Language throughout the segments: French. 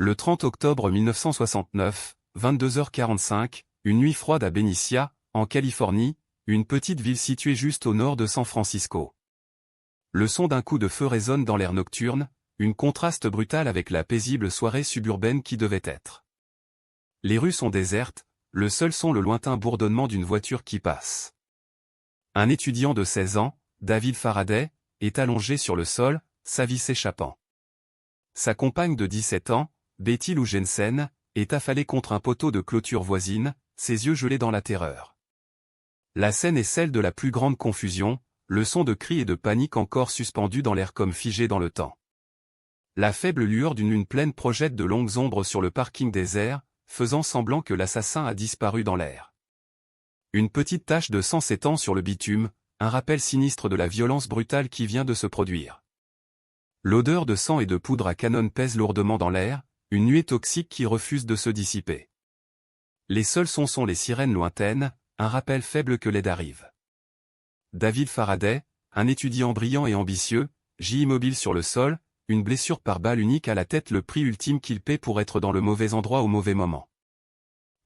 Le 30 octobre 1969, 22h45, une nuit froide à Benicia, en Californie, une petite ville située juste au nord de San Francisco. Le son d'un coup de feu résonne dans l'air nocturne, un contraste brutal avec la paisible soirée suburbaine qui devait être. Les rues sont désertes, le seul son le lointain bourdonnement d'une voiture qui passe. Un étudiant de 16 ans, David Faraday, est allongé sur le sol, sa vie s'échappant. Sa compagne de 17 ans, Betty Lou Jensen, est affalée contre un poteau de clôture voisine, ses yeux gelés dans la terreur. La scène est celle de la plus grande confusion, le son de cris et de panique encore suspendus dans l'air comme figé dans le temps. La faible lueur d'une lune pleine projette de longues ombres sur le parking désert, faisant semblant que l'assassin a disparu dans l'air. Une petite tache de sang s'étend sur le bitume, un rappel sinistre de la violence brutale qui vient de se produire. L'odeur de sang et de poudre à canon pèse lourdement dans l'air, une nuée toxique qui refuse de se dissiper. Les seuls sons sont les sirènes lointaines, un rappel faible que l'aide arrive. David Faraday, un étudiant brillant et ambitieux, gît immobile sur le sol, une blessure par balle unique à la tête le prix ultime qu'il paie pour être dans le mauvais endroit au mauvais moment.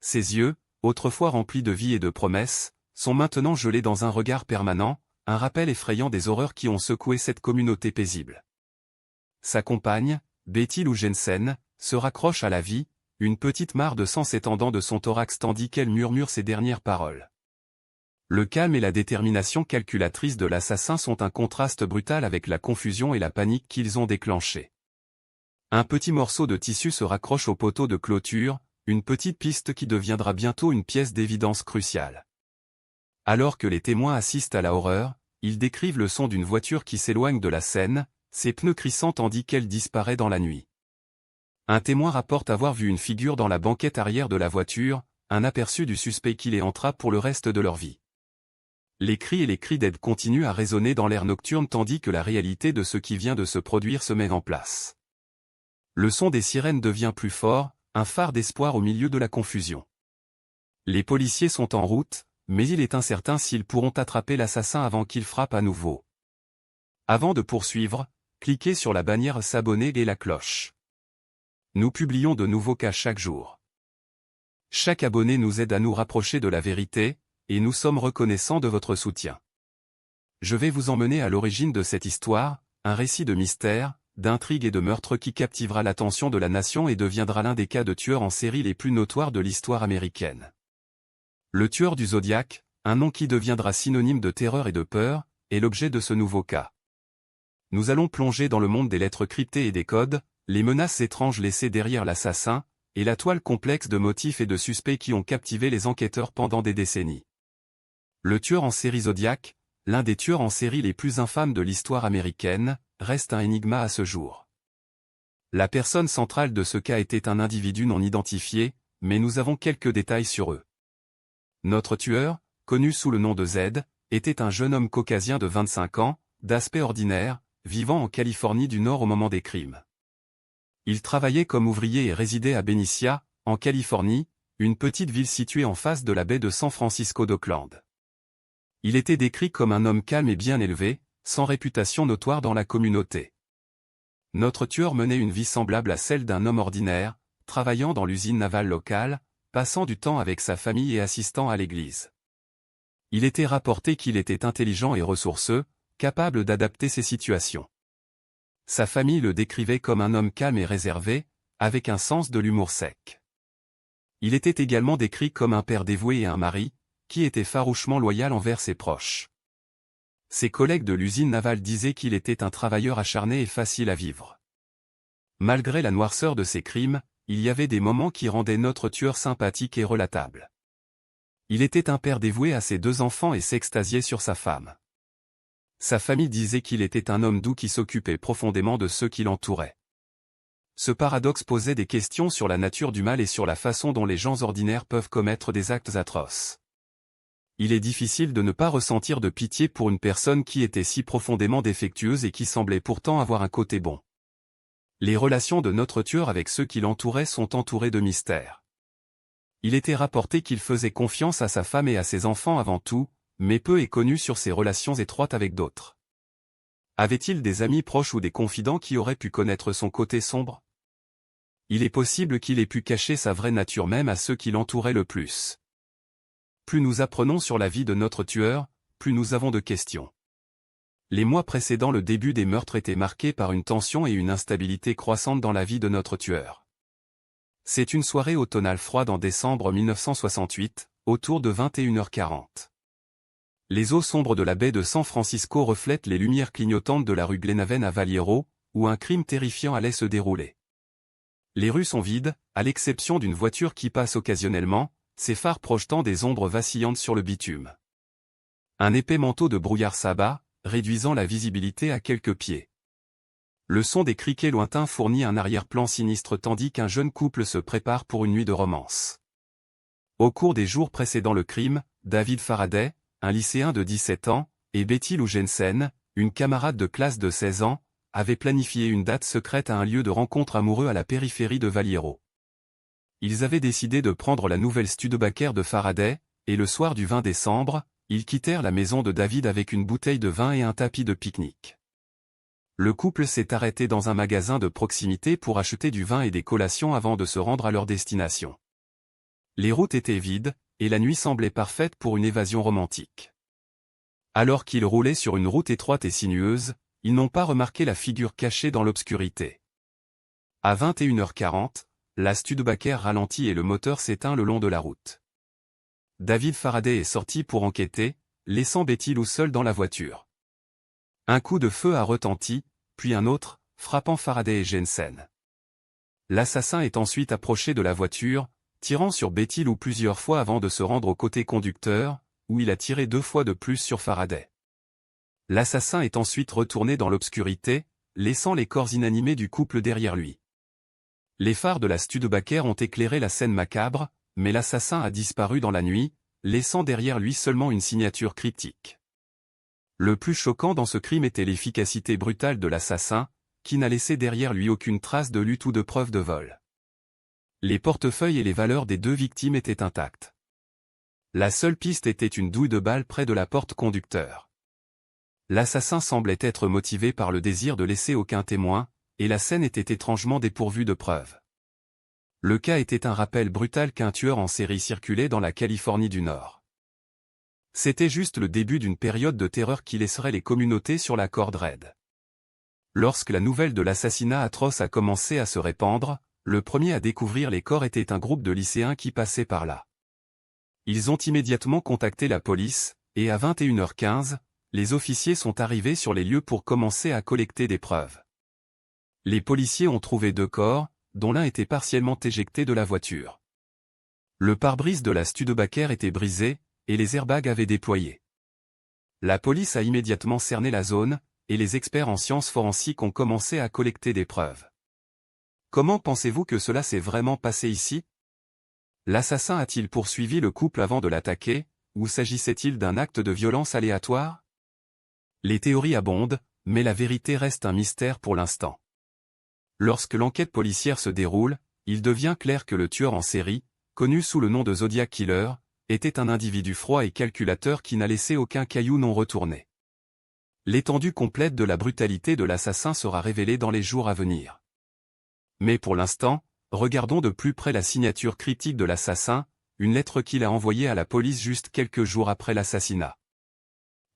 Ses yeux, autrefois remplis de vie et de promesses, sont maintenant gelés dans un regard permanent, un rappel effrayant des horreurs qui ont secoué cette communauté paisible. Sa compagne, Betty Lou Jensen, se raccroche à la vie, une petite mare de sang s'étendant de son thorax tandis qu'elle murmure ses dernières paroles. Le calme et la détermination calculatrice de l'assassin sont un contraste brutal avec la confusion et la panique qu'ils ont déclenchée. Un petit morceau de tissu se raccroche au poteau de clôture, une petite piste qui deviendra bientôt une pièce d'évidence cruciale. Alors que les témoins assistent à la horreur, ils décrivent le son d'une voiture qui s'éloigne de la scène, ses pneus crissant tandis qu'elle disparaît dans la nuit. Un témoin rapporte avoir vu une figure dans la banquette arrière de la voiture, un aperçu du suspect qui les hantera pour le reste de leur vie. Les cris et les cris d'aide continuent à résonner dans l'air nocturne tandis que la réalité de ce qui vient de se produire se met en place. Le son des sirènes devient plus fort, un phare d'espoir au milieu de la confusion. Les policiers sont en route, mais il est incertain s'ils pourront attraper l'assassin avant qu'il frappe à nouveau. Avant de poursuivre, cliquez sur la bannière s'abonner et la cloche. Nous publions de nouveaux cas chaque jour. Chaque abonné nous aide à nous rapprocher de la vérité, et nous sommes reconnaissants de votre soutien. Je vais vous emmener à l'origine de cette histoire, un récit de mystère, d'intrigue et de meurtre qui captivera l'attention de la nation et deviendra l'un des cas de tueurs en série les plus notoires de l'histoire américaine. Le tueur du Zodiac, un nom qui deviendra synonyme de terreur et de peur, est l'objet de ce nouveau cas. Nous allons plonger dans le monde des lettres cryptées et des codes, les menaces étranges laissées derrière l'assassin, et la toile complexe de motifs et de suspects qui ont captivé les enquêteurs pendant des décennies. Le tueur en série Zodiac, l'un des tueurs en série les plus infâmes de l'histoire américaine, reste un énigme à ce jour. La personne centrale de ce cas était un individu non identifié, mais nous avons quelques détails sur eux. Notre tueur, connu sous le nom de Z, était un jeune homme caucasien de 25 ans, d'aspect ordinaire, vivant en Californie du Nord au moment des crimes. Il travaillait comme ouvrier et résidait à Benicia, en Californie, une petite ville située en face de la baie de San Francisco d'Oakland. Il était décrit comme un homme calme et bien élevé, sans réputation notoire dans la communauté. Notre tueur menait une vie semblable à celle d'un homme ordinaire, travaillant dans l'usine navale locale, passant du temps avec sa famille et assistant à l'église. Il était rapporté qu'il était intelligent et ressourceux, capable d'adapter ses situations. Sa famille le décrivait comme un homme calme et réservé, avec un sens de l'humour sec. Il était également décrit comme un père dévoué et un mari, qui était farouchement loyal envers ses proches. Ses collègues de l'usine navale disaient qu'il était un travailleur acharné et facile à vivre. Malgré la noirceur de ses crimes, il y avait des moments qui rendaient notre tueur sympathique et relatable. Il était un père dévoué à ses 2 enfants et s'extasiait sur sa femme. Sa famille disait qu'il était un homme doux qui s'occupait profondément de ceux qui l'entouraient. Ce paradoxe posait des questions sur la nature du mal et sur la façon dont les gens ordinaires peuvent commettre des actes atroces. Il est difficile de ne pas ressentir de pitié pour une personne qui était si profondément défectueuse et qui semblait pourtant avoir un côté bon. Les relations de notre tueur avec ceux qui l'entouraient sont entourées de mystères. Il était rapporté qu'il faisait confiance à sa femme et à ses enfants avant tout, mais peu est connu sur ses relations étroites avec d'autres. Avait-il des amis proches ou des confidents qui auraient pu connaître son côté sombre? Il est possible qu'il ait pu cacher sa vraie nature même à ceux qui l'entouraient le plus. Plus nous apprenons sur la vie de notre tueur, plus nous avons de questions. Les mois précédant le début des meurtres étaient marqués par une tension et une instabilité croissante dans la vie de notre tueur. C'est une soirée automnale froide en décembre 1968, autour de 21h40. Les eaux sombres de la baie de San Francisco reflètent les lumières clignotantes de la rue Glenhaven à Vallejo, où un crime terrifiant allait se dérouler. Les rues sont vides, à l'exception d'une voiture qui passe occasionnellement, ses phares projetant des ombres vacillantes sur le bitume. Un épais manteau de brouillard s'abat, réduisant la visibilité à quelques pieds. Le son des criquets lointains fournit un arrière-plan sinistre tandis qu'un jeune couple se prépare pour une nuit de romance. Au cours des jours précédant le crime, David Faraday, un lycéen de 17 ans, et Betty Lou Jensen, une camarade de classe de 16 ans, avaient planifié une date secrète à un lieu de rencontre amoureux à la périphérie de Vallejo. Ils avaient décidé de prendre la nouvelle Studebaker de Faraday, et le soir du 20 décembre, ils quittèrent la maison de David avec une bouteille de vin et un tapis de pique-nique. Le couple s'est arrêté dans un magasin de proximité pour acheter du vin et des collations avant de se rendre à leur destination. Les routes étaient vides, et la nuit semblait parfaite pour une évasion romantique. Alors qu'ils roulaient sur une route étroite et sinueuse, ils n'ont pas remarqué la figure cachée dans l'obscurité. À 21h40, la Studebaker ralentit et le moteur s'éteint le long de la route. David Faraday est sorti pour enquêter, laissant Betty Lou seule dans la voiture. Un coup de feu a retenti, puis un autre, frappant Faraday et Jensen. L'assassin est ensuite approché de la voiture, tirant sur Betty Lou plusieurs fois avant de se rendre au côté conducteur, où il a tiré 2 fois de plus sur Faraday. L'assassin est ensuite retourné dans l'obscurité, laissant les corps inanimés du couple derrière lui. Les phares de la Studebaker ont éclairé la scène macabre, mais l'assassin a disparu dans la nuit, laissant derrière lui seulement une signature cryptique. Le plus choquant dans ce crime était l'efficacité brutale de l'assassin, qui n'a laissé derrière lui aucune trace de lutte ou de preuve de vol. Les portefeuilles et les valeurs des 2 victimes étaient intactes. La seule piste était une douille de balle près de la porte conducteur. L'assassin semblait être motivé par le désir de laisser aucun témoin, et la scène était étrangement dépourvue de preuves. Le cas était un rappel brutal qu'un tueur en série circulait dans la Californie du Nord. C'était juste le début d'une période de terreur qui laisserait les communautés sur la corde raide. Lorsque la nouvelle de l'assassinat atroce a commencé à se répandre, le premier à découvrir les corps était un groupe de lycéens qui passaient par là. Ils ont immédiatement contacté la police, et à 21h15, les officiers sont arrivés sur les lieux pour commencer à collecter des preuves. Les policiers ont trouvé 2 corps, dont l'un était partiellement éjecté de la voiture. Le pare-brise de la Studebaker était brisé, et les airbags avaient déployé. La police a immédiatement cerné la zone, et les experts en sciences forensiques ont commencé à collecter des preuves. Comment pensez-vous que cela s'est vraiment passé ici? L'assassin a-t-il poursuivi le couple avant de l'attaquer, ou s'agissait-il d'un acte de violence aléatoire? Les théories abondent, mais la vérité reste un mystère pour l'instant. Lorsque l'enquête policière se déroule, il devient clair que le tueur en série, connu sous le nom de Zodiac Killer, était un individu froid et calculateur qui n'a laissé aucun caillou non retourné. L'étendue complète de la brutalité de l'assassin sera révélée dans les jours à venir. Mais pour l'instant, regardons de plus près la signature cryptique de l'assassin, une lettre qu'il a envoyée à la police juste quelques jours après l'assassinat.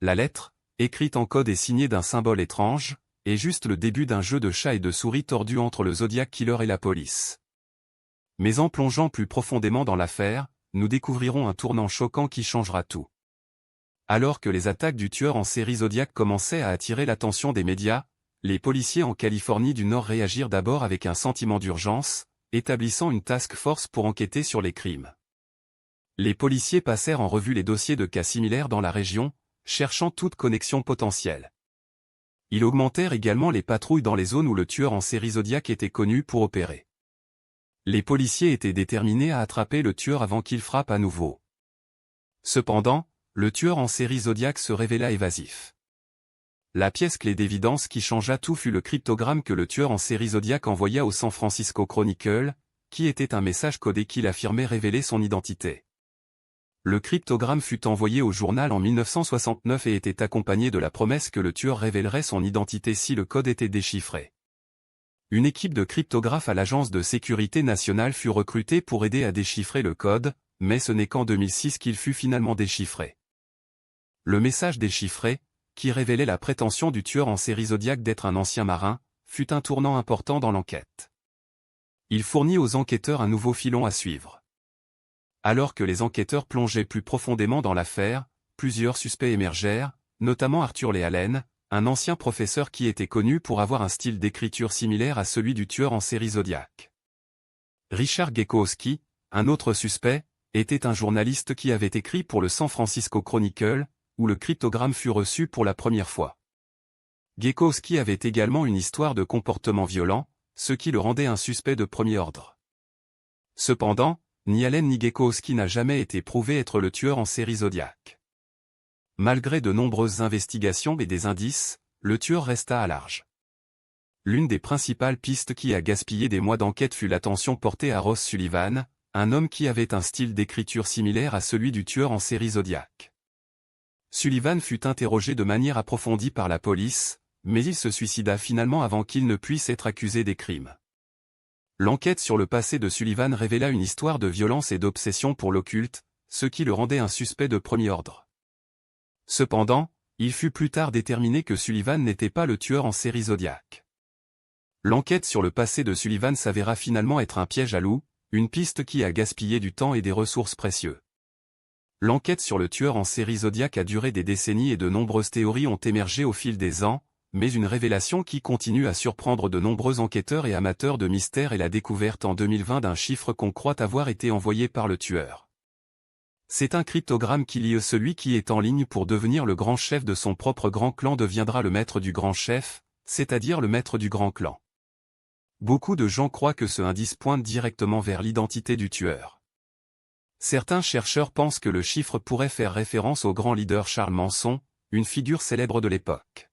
La lettre, écrite en code et signée d'un symbole étrange, est juste le début d'un jeu de chat et de souris tordu entre le Zodiac Killer et la police. Mais en plongeant plus profondément dans l'affaire, nous découvrirons un tournant choquant qui changera tout. Alors que les attaques du tueur en série Zodiac commençaient à attirer l'attention des médias, les policiers en Californie du Nord réagirent d'abord avec un sentiment d'urgence, établissant une task force pour enquêter sur les crimes. Les policiers passèrent en revue les dossiers de cas similaires dans la région, cherchant toute connexion potentielle. Ils augmentèrent également les patrouilles dans les zones où le tueur en série Zodiac était connu pour opérer. Les policiers étaient déterminés à attraper le tueur avant qu'il frappe à nouveau. Cependant, le tueur en série Zodiac se révéla évasif. La pièce clé d'évidence qui changea tout fut le cryptogramme que le tueur en série Zodiac envoya au San Francisco Chronicle, qui était un message codé qu'il affirmait révéler son identité. Le cryptogramme fut envoyé au journal en 1969 et était accompagné de la promesse que le tueur révélerait son identité si le code était déchiffré. Une équipe de cryptographes à l'Agence de sécurité nationale fut recrutée pour aider à déchiffrer le code, mais ce n'est qu'en 2006 qu'il fut finalement déchiffré. Le message déchiffré, qui révélait la prétention du tueur en série Zodiac d'être un ancien marin, fut un tournant important dans l'enquête. Il fournit aux enquêteurs un nouveau filon à suivre. Alors que les enquêteurs plongeaient plus profondément dans l'affaire, plusieurs suspects émergèrent, notamment Arthur Lee Allen, un ancien professeur qui était connu pour avoir un style d'écriture similaire à celui du tueur en série Zodiac. Richard Gekowski, un autre suspect, était un journaliste qui avait écrit pour le San Francisco Chronicle, où le cryptogramme fut reçu pour la première fois. Gekowski avait également une histoire de comportement violent, ce qui le rendait un suspect de premier ordre. Cependant, ni Allen ni Gekowski n'a jamais été prouvé être le tueur en série Zodiac. Malgré de nombreuses investigations et des indices, le tueur resta à large. L'une des principales pistes qui a gaspillé des mois d'enquête fut l'attention portée à Ross Sullivan, un homme qui avait un style d'écriture similaire à celui du tueur en série Zodiac. Sullivan fut interrogé de manière approfondie par la police, mais il se suicida finalement avant qu'il ne puisse être accusé des crimes. L'enquête sur le passé de Sullivan révéla une histoire de violence et d'obsession pour l'occulte, ce qui le rendait un suspect de premier ordre. Cependant, il fut plus tard déterminé que Sullivan n'était pas le tueur en série Zodiac. L'enquête sur le passé de Sullivan s'avéra finalement être un piège à loups, une piste qui a gaspillé du temps et des ressources précieuses. L'enquête sur le tueur en série Zodiac a duré des décennies et de nombreuses théories ont émergé au fil des ans, mais une révélation qui continue à surprendre de nombreux enquêteurs et amateurs de mystère est la découverte en 2020 d'un chiffre qu'on croit avoir été envoyé par le tueur. C'est un cryptogramme qui lie celui qui est en ligne pour devenir le grand chef de son propre grand clan deviendra le maître du grand chef, c'est-à-dire le maître du grand clan. Beaucoup de gens croient que ce indice pointe directement vers l'identité du tueur. Certains chercheurs pensent que le chiffre pourrait faire référence au grand leader Charles Manson, une figure célèbre de l'époque.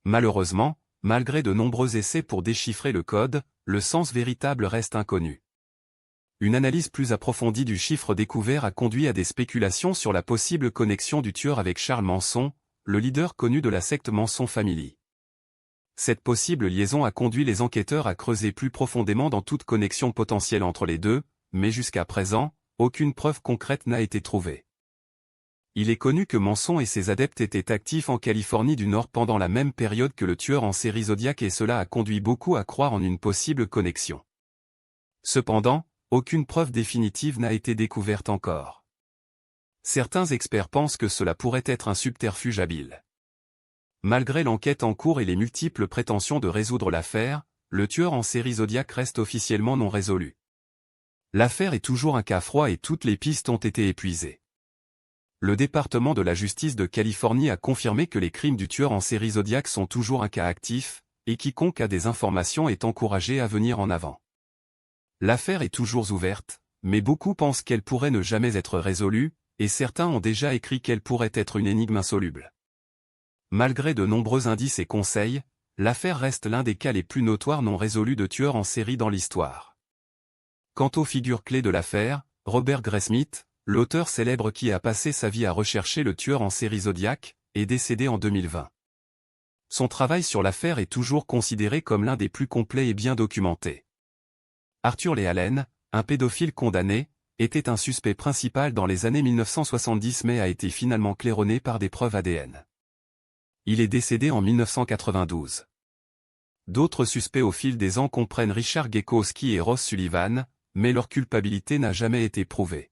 Malheureusement, malgré de nombreux essais pour déchiffrer le code, le sens véritable reste inconnu. Une analyse plus approfondie du chiffre découvert a conduit à des spéculations sur la possible connexion du tueur avec Charles Manson, le leader connu de la secte Manson Family. Cette possible liaison a conduit les enquêteurs à creuser plus profondément dans toute connexion potentielle entre les deux, mais jusqu'à présent, aucune preuve concrète n'a été trouvée. Il est connu que Manson et ses adeptes étaient actifs en Californie du Nord pendant la même période que le tueur en série Zodiac et cela a conduit beaucoup à croire en une possible connexion. Cependant, aucune preuve définitive n'a été découverte encore. Certains experts pensent que cela pourrait être un subterfuge habile. Malgré l'enquête en cours et les multiples prétentions de résoudre l'affaire, le tueur en série Zodiac reste officiellement non résolu. L'affaire est toujours un cas froid et toutes les pistes ont été épuisées. Le département de la justice de Californie a confirmé que les crimes du tueur en série Zodiac sont toujours un cas actif, et quiconque a des informations est encouragé à venir en avant. L'affaire est toujours ouverte, mais beaucoup pensent qu'elle pourrait ne jamais être résolue, et certains ont déjà écrit qu'elle pourrait être une énigme insoluble. Malgré de nombreux indices et conseils, l'affaire reste l'un des cas les plus notoires non résolus de tueurs en série dans l'histoire. Quant aux figures clés de l'affaire, Robert Graysmith, l'auteur célèbre qui a passé sa vie à rechercher le tueur en série Zodiac, est décédé en 2020. Son travail sur l'affaire est toujours considéré comme l'un des plus complets et bien documentés. Arthur Lee Allen, un pédophile condamné, était un suspect principal dans les années 1970 mais a été finalement claironné par des preuves ADN. Il est décédé en 1992. D'autres suspects au fil des ans comprennent Richard Gekowski et Ross Sullivan, mais leur culpabilité n'a jamais été prouvée.